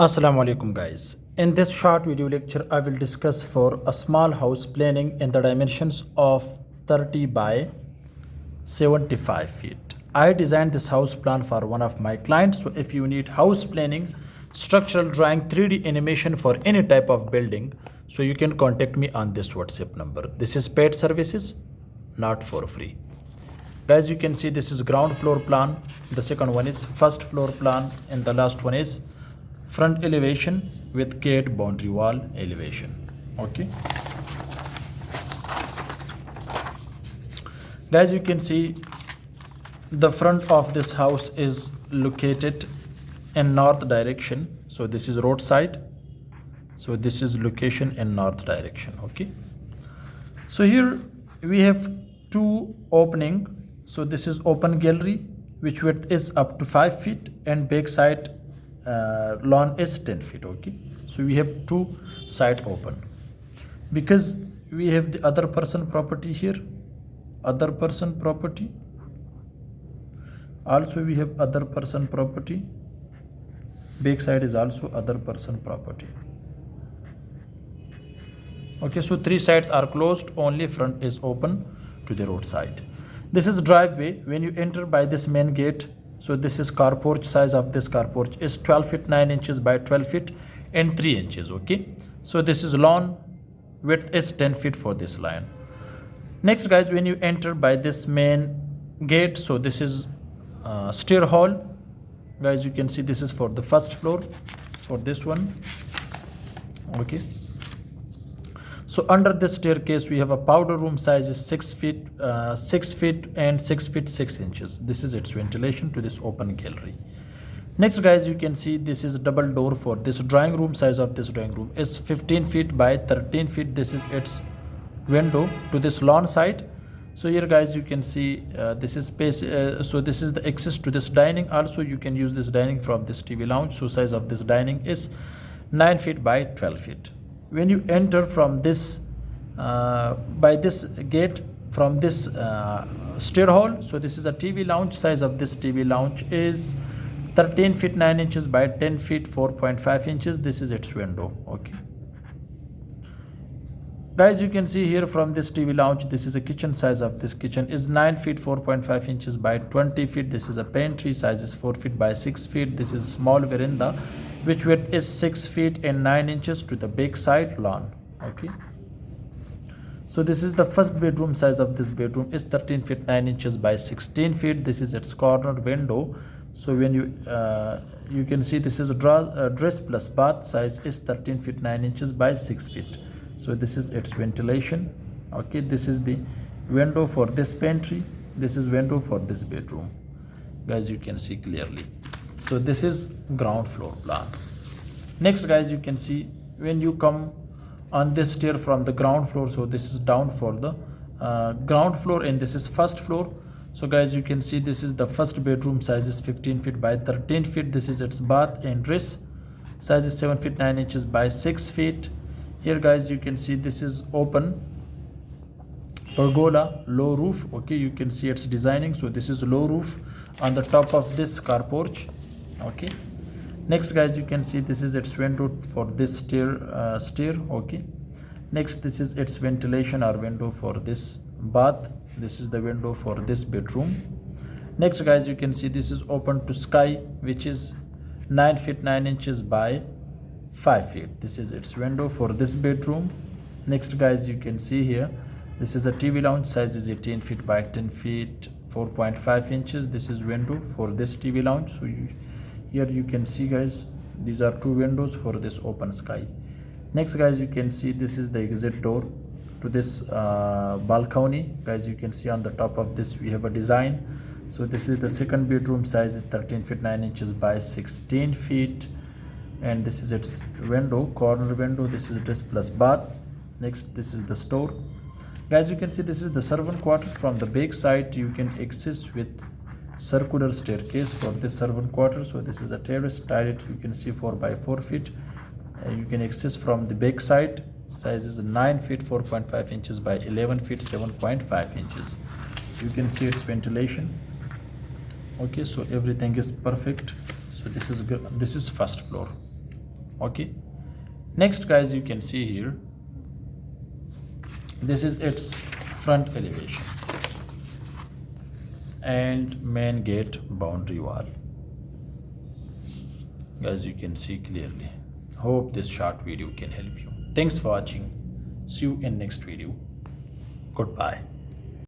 Assalamu alaikum guys. In this short video lecture, I will discuss for a small house planning in the dimensions of 30 by 75 feet. I designed this house plan for one of my clients. So if you need house planning, structural drawing, 3D animation for any type of building, so you can contact me on this WhatsApp number. This is paid services, not for free. Guys, you can see this is ground floor plan. The second one is first floor plan, and the last one is front elevation with gate boundary wall elevation. Okay, guys, you can see the front of this house is located in north direction. So this is road side, so this is location in north direction. Okay, so here we have two opening. So this is open gallery, which width is up to 5 feet, and back side lawn is 10 feet. Okay, so we have two side open because we have the other person property here, other person property, also we have other person property, back side is also other person property. Okay, so three sides are closed, only front is open to the road side. This is driveway. When you enter by this main gate, so this is car porch. Size of this car porch is 12 feet 9 inches by 12 feet and 3 inches. Okay, so this is lawn, width is 10 feet for this line. Next guys, when you enter by this main gate, so this is stair hall. Guys, you can see this is for the first floor for this one. Okay, so under this staircase we have a powder room. Size is 6 feet and 6 feet 6 inches. This is its ventilation to this open gallery. Next guys, you can see this is double door for this drawing room. Size of this drawing room is 15 feet by 13 feet. This is its window to this lawn side. So here guys, you can see this is space. So this is the access to this dining. Also you can use this dining from this TV lounge. So size of this dining is 9 feet by 12 feet. When you enter from this by this gate from this stair hall, so this is a TV lounge. Size of this TV lounge is 13 feet 9 inches by 10 feet 4.5 inches. This is its window. Okay, guys, you can see here from this TV lounge, this is a kitchen. Size of this kitchen is 9 feet 4.5 inches by 20 feet. This is a pantry. Size is 4 feet by 6 feet. This is small veranda, which width is 6 feet and 9 inches to the back side lawn. Okay, so this is the first bedroom. Size of this bedroom is 13 feet 9 inches by 16 feet. This is its corner window. So when you can see this is a dress plus bath. Size is 13 feet 9 inches by 6 feet. So this is its ventilation. Okay, this is the window for this pantry. This is window for this bedroom. Guys, you can see clearly. So this is ground floor plan. Next guys, you can see when you come on this stair from the ground floor, so this is down for the ground floor, and this is first floor. So guys, you can see this is the first bedroom. Size is 15 feet by 13 feet. This is its bath and dress. Size is 7 feet 9 inches by 6 feet. Here guys, you can see this is open pergola, low roof. Okay, you can see its designing. So this is low roof on the top of this car porch. Okay, next guys, you can see this is its window for this stair. Okay, next this is its ventilation or window for this bath. This is the window for this bedroom. Next guys, you can see this is open to sky, which is 9 feet 9 inches by 5 feet. This is its window for this bedroom. Next guys, you can see here this is a TV lounge. Size is 18 feet by 10 feet 4.5 inches. This is window for this TV lounge. So here you can see guys, these are two windows for this open sky. Next guys, you can see this is the exit door to this balcony. Guys, you can see on the top of this we have a design. So this is the second bedroom. Size is 13 feet 9 inches by 16 feet, and this is its window, corner window. This is dress plus bath. Next, this is the store. Guys, you can see this is the servant quarter. From the back side you can access with circular staircase for this servant quarter. So this is a terrace toilet. You can see 4 by 4 feet. You can access from the back side. Size is 9 feet 4.5 inches by 11 feet 7.5 inches. You can see its ventilation. Okay, so everything is perfect. So this is first floor. Okay, next guys, you can see here, this is its front elevation and main gate boundary wall. Guys, you can see clearly. Hope this short video can help you. Thanks for watching. See you in next video. Goodbye.